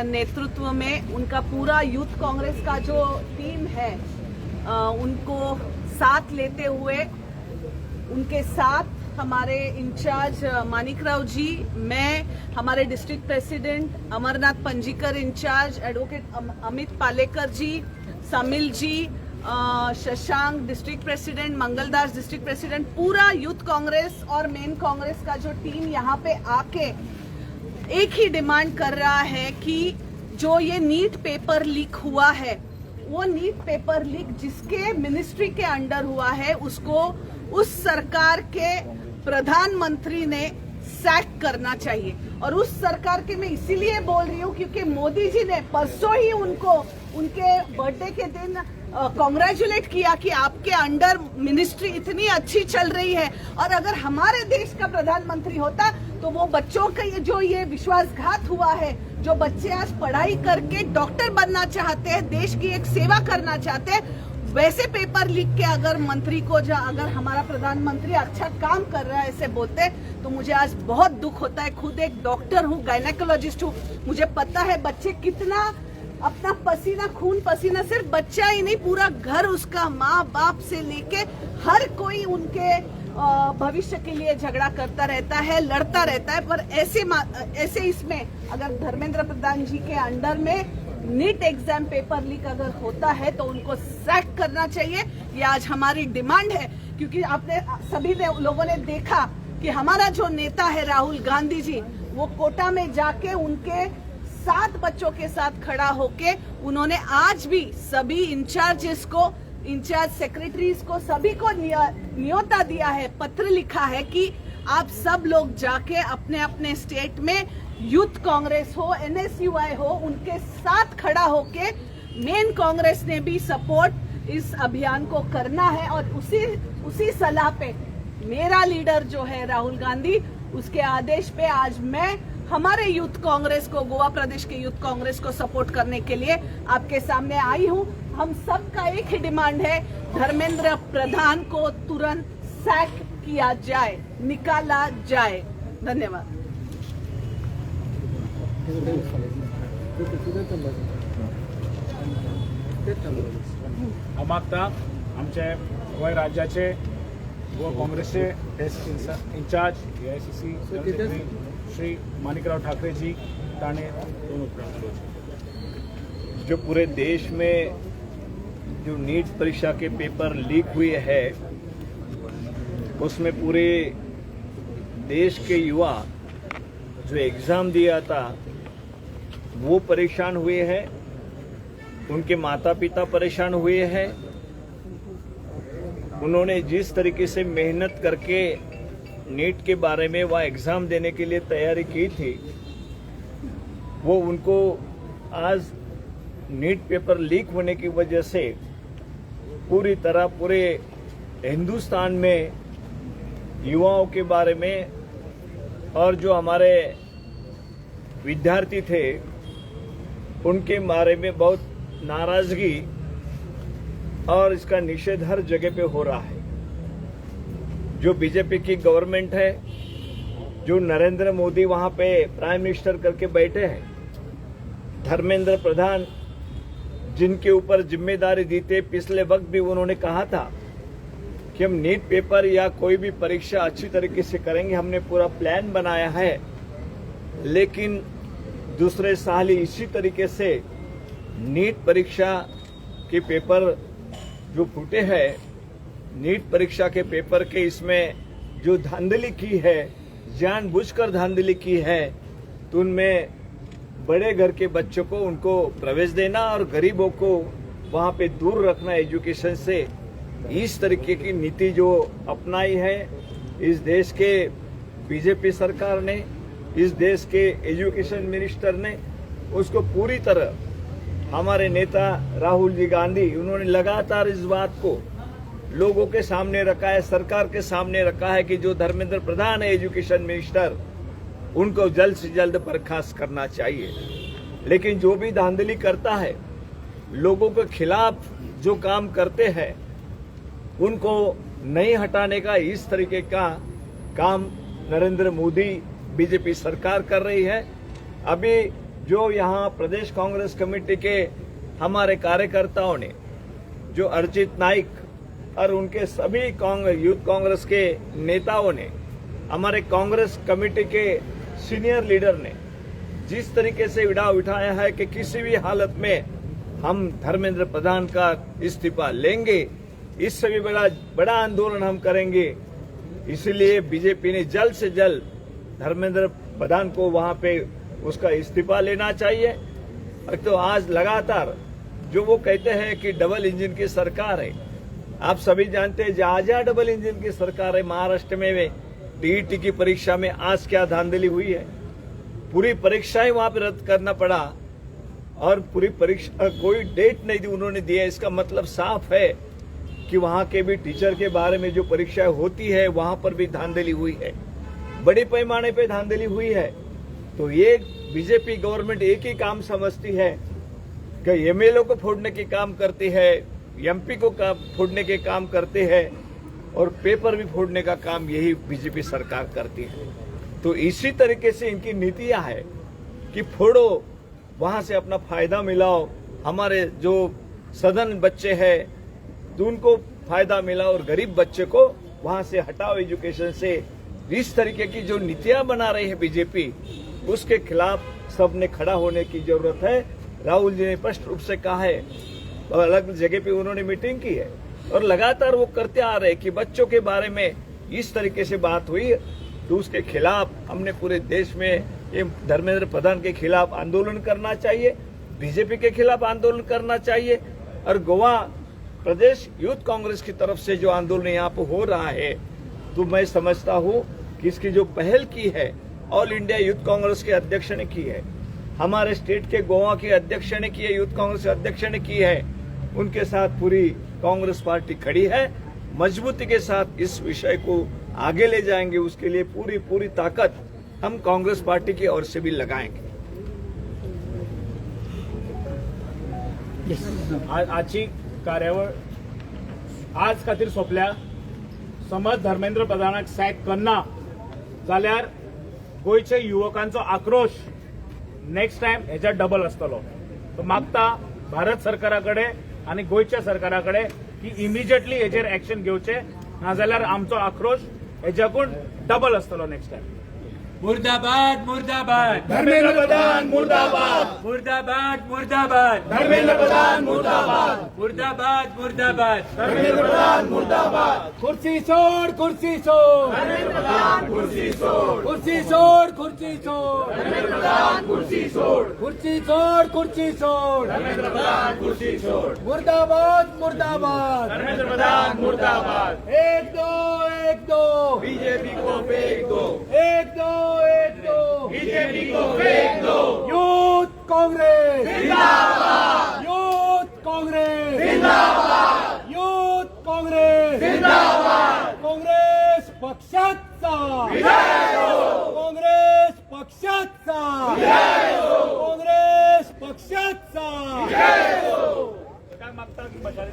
नेतृत्व में उनका पूरा यूथ कांग्रेस का जो टीम है उनको साथ लेते हुए उनके साथ हमारे इंचार्ज मानिकराव जी, मैं, हमारे district president Amarnath Panjikar incharge advocate Amit Palekar ji, Samil ji, Shashank district president, Mangaldas district president, पूरा यूथ कांग्रेस और मेन कांग्रेस का जो टीम यहाँ पे आके एक ही डिमांड कर रहा है कि जो ये नीट पेपर लीक हुआ है, वो नीट पेपर लीक जिसके मिनिस्ट्री के अंडर हुआ है उसको उस सरकार के प्रधानमंत्री ने सैक करना चाहिए। और उस सरकार के मैं इसीलिए बोल रही हूँ क्योंकि मोदी जी ने परसों ही उनको उनके बर्थडे के दिन कॉन्ग्रेचुलेट किया कि आपके अंडर मिनिस्ट्री इतनी अच्छी चल रही है। और अगर हमारे देश का प्रधानमंत्री होता तो वो बच्चों का जो ये विश्वासघात हुआ है, जो बच्चे आज पढ़ाई करके डॉक्टर बनना चाहते हैं, देश की एक सेवा करना चाहते हैं, वैसे पेपर लीक के अगर मंत्री को अगर हमारा प्रधानमंत्री अच्छा काम कर रहा है ऐसे बोलते तो मुझे आज बहुत दुख होता है। खुद एक डॉक्टर हूँ, गायनेकोलॉजिस्ट हूँ, मुझे पता है बच्चे कितना अपना पसीना खून पसीना, सिर्फ बच्चा ही नहीं पूरा घर उसका माँ बाप से लेके हर कोई उनके भविष्य के लिए झगड़ा करता रहता है, लड़ता रहता है। पर ऐसे इसमें अगर धर्मेंद्र प्रधान जी के अंडर में नीट एग्जाम पेपर लीक अगर होता है तो उनको सैक करना चाहिए। ये आज हमारी डिमांड है क्योंकि आपने सभी लोगों ने देखा कि हमारा जो नेता है राहुल गांधी जी, वो कोटा में जाके उनके 7 बच्चों के साथ खड़ा होके उन्होंने आज भी सभी इंचार्जेस को, इंचार्ज सेक्रेटरीज को, सभी को न्योता दिया है, पत्र लिखा है कि आप सब लोग जाके अपने अपने स्टेट में यूथ कांग्रेस हो, NSUI हो, उनके साथ खड़ा होके मेन कांग्रेस ने भी सपोर्ट इस अभियान को करना है। और उसी सलाह पे मेरा लीडर जो है राहुल गांधी, उसके आदेश पे आज मैं हमारे यूथ कांग्रेस को, गोवा प्रदेश के यूथ कांग्रेस को सपोर्ट करने के लिए आपके सामने आई हूँ। हम सबका एक ही डिमांड है, धर्मेंद्र प्रधान को तुरंत सैक किया जाए, निकाला जाए। धन्यवाद। हम आता आमचे गोंय राज्याचे गोवा काँग्रेसचे इंचार्ज AICC श्री मानिकराव ठाकरे जी ताने जो पूरे देश में जो नीट परीक्षा के पेपर लीक हुए हैं उसमें पूरे देश के युवा जो एग्ज़ाम दिया था वो परेशान हुए हैं, उनके माता पिता परेशान हुए हैं। उन्होंने जिस तरीके से मेहनत करके नीट के बारे में वह एग्ज़ाम देने के लिए तैयारी की थी, वो उनको आज नीट पेपर लीक होने की वजह से पूरी तरह पूरे हिंदुस्तान में युवाओं के बारे में और जो हमारे विद्यार्थी थे उनके बारे में बहुत नाराजगी और इसका निषेध हर जगह पे हो रहा है। जो बीजेपी की गवर्नमेंट है, जो नरेंद्र मोदी वहां पे प्राइम मिनिस्टर करके बैठे हैं, धर्मेंद्र प्रधान जिनके ऊपर जिम्मेदारी दी थी, पिछले वक्त भी उन्होंने कहा था कि हम नीट पेपर या कोई भी परीक्षा अच्छी तरीके से करेंगे, हमने पूरा प्लान बनाया है। लेकिन दूसरे साल ही इसी तरीके से नीट परीक्षा के पेपर जो फूटे हैं, नीट परीक्षा के पेपर के इसमें जो धांधली की है, जानबूझकर धांधली की है, तो उनमें बड़े घर के बच्चों को उनको प्रवेश देना और गरीबों को वहां पे दूर रखना एजुकेशन से, इस तरीके की नीति जो अपनाई है इस देश के बीजेपी सरकार ने, इस देश के एजुकेशन मिनिस्टर ने, उसको पूरी तरह हमारे नेता राहुल जी गांधी, उन्होंने लगातार इस बात को लोगों के सामने रखा है, सरकार के सामने रखा है कि जो धर्मेंद्र प्रधान है एजुकेशन मिनिस्टर, उनको जल्द से जल्द बर्खास्त करना चाहिए। लेकिन जो भी धांधली करता है, लोगों के खिलाफ जो काम करते हैं, उनको नहीं हटाने का इस तरीके का काम नरेंद्र मोदी बीजेपी सरकार कर रही है। अभी जो यहाँ प्रदेश कांग्रेस कमेटी के हमारे कार्यकर्ताओं ने, जो अर्जित नाइक और उनके सभी यूथ कांग्रेस के नेताओं ने, हमारे कांग्रेस कमेटी के सीनियर लीडर ने जिस तरीके से विड़ा उठाया है कि किसी भी हालत में हम धर्मेंद्र प्रधान का इस्तीफा लेंगे, इससे भी बड़ा आंदोलन हम करेंगे। इसलिए बीजेपी ने जल्द से जल्द धर्मेंद्र प्रधान को वहां पे उसका इस्तीफा लेना चाहिए। तो आज लगातार जो वो कहते हैं कि डबल इंजन की सरकार है, आप सभी जानते हैं जहां डबल इंजन की सरकार है, महाराष्ट्र में टीईटी की परीक्षा में आज क्या धांधली हुई है, पूरी परीक्षाएं वहां पे रद्द करना पड़ा और पूरी परीक्षा कोई डेट नहीं दी उन्होंने दिया। इसका मतलब साफ है कि वहां के भी टीचर के बारे में जो परीक्षाएं होती है वहां पर भी धांधली हुई है, बड़े पैमाने पे धांधली हुई है। तो ये बीजेपी गवर्नमेंट एक ही काम समझती है कि एमएलए को फोड़ने के काम करती है, एमपी को फोड़ने के काम करते हैं और पेपर भी फोड़ने का काम यही बीजेपी सरकार करती है। तो इसी तरीके से इनकी नीतियां है कि फोड़ो, वहां से अपना फायदा मिलाओ, हमारे जो सदन बच्चे हैं तो उनको फायदा मिला और गरीब बच्चे को वहां से हटाओ एजुकेशन से। इस तरीके की जो नीतियां बना रही है बीजेपी, उसके खिलाफ सबने खड़ा होने की जरूरत है। राहुल जी ने स्पष्ट रूप से कहा है और अलग जगह पे उन्होंने मीटिंग की है और लगातार वो करते आ रहे कि बच्चों के बारे में इस तरीके से बात हुई तो उसके खिलाफ हमने पूरे देश में ये धर्मेंद्र प्रधान के खिलाफ आंदोलन करना चाहिए, बीजेपी के खिलाफ आंदोलन करना चाहिए। और गोवा प्रदेश यूथ कांग्रेस की तरफ से जो आंदोलन यहाँ पे हो रहा है, तो मैं समझता हूँ कि इसकी जो पहल की है ऑल इंडिया यूथ कांग्रेस के अध्यक्ष ने की है, हमारे स्टेट के गोवा के अध्यक्ष ने की है, यूथ कांग्रेस के अध्यक्ष ने की है, उनके साथ पूरी कांग्रेस पार्टी खड़ी है। मजबूती के साथ इस विषय को आगे ले जाएंगे, उसके लिए पूरी ताकत हम कांग्रेस पार्टी की ओर से भी लगाएंगे। आजची कार्यावळ आज खातीर सोंपल्या। समज धर्मेंद्र प्रधानाक सॅक करना जाल्यार गोंयच्या युवकांचो आक्रोश नेक्स्ट टाइम हेच्या डबल आसतलो। तो मागता भारत सरकाराकडे आणि गोंयच्या सरकाराकडे की इमिजिएटली हेचेर एक्शन घेवचे, नाजाल्यार आमचो आक्रोश हेच्याकून डबल आसतलो नेक्स्ट टाइम। मुर्दाबाद मुर्दाबाद धर्मेंद्र प्रधान मुर्दाबाद, मुर्दाबाद मुर्दाबाद धर्मेंद्र प्रधान मुर्दाबाद, मुर्दाबाद मुर्दाबाद धर्मेंद्र प्रधान मुर्दाबाद, कुर्सी छोड़ कुर्सी छोड़ धर्मेंद्र प्रधान कुर्सी छोड़, कुर्सी छोड़ कुर्सी छोड़ धर्मेंद्र प्रधान कुर्सी छोड़, कुर्सी छोड़ कुर्सी छोड़ धर्मेंद्र प्रधान कुर्सी छोड़, मुर्दाबाद मुर्दाबाद धर्मेंद्र प्रधान मुर्दाबाद। एक दो बीजेपी को फेंक दो, एक दो बीजेपी को फेंक दो, यूथ कांग्रेस जिंदाबाद, यूथ कांग्रेस जिंदाबाद, यूथ कांग्रेस जिंदाबाद, काँग्रेस पक्षाचा विजय हो, काँग्रेस पक्षाचा विजय हो, काँग्रेस पक्षाचा विजय हो। काय मागता की बचाले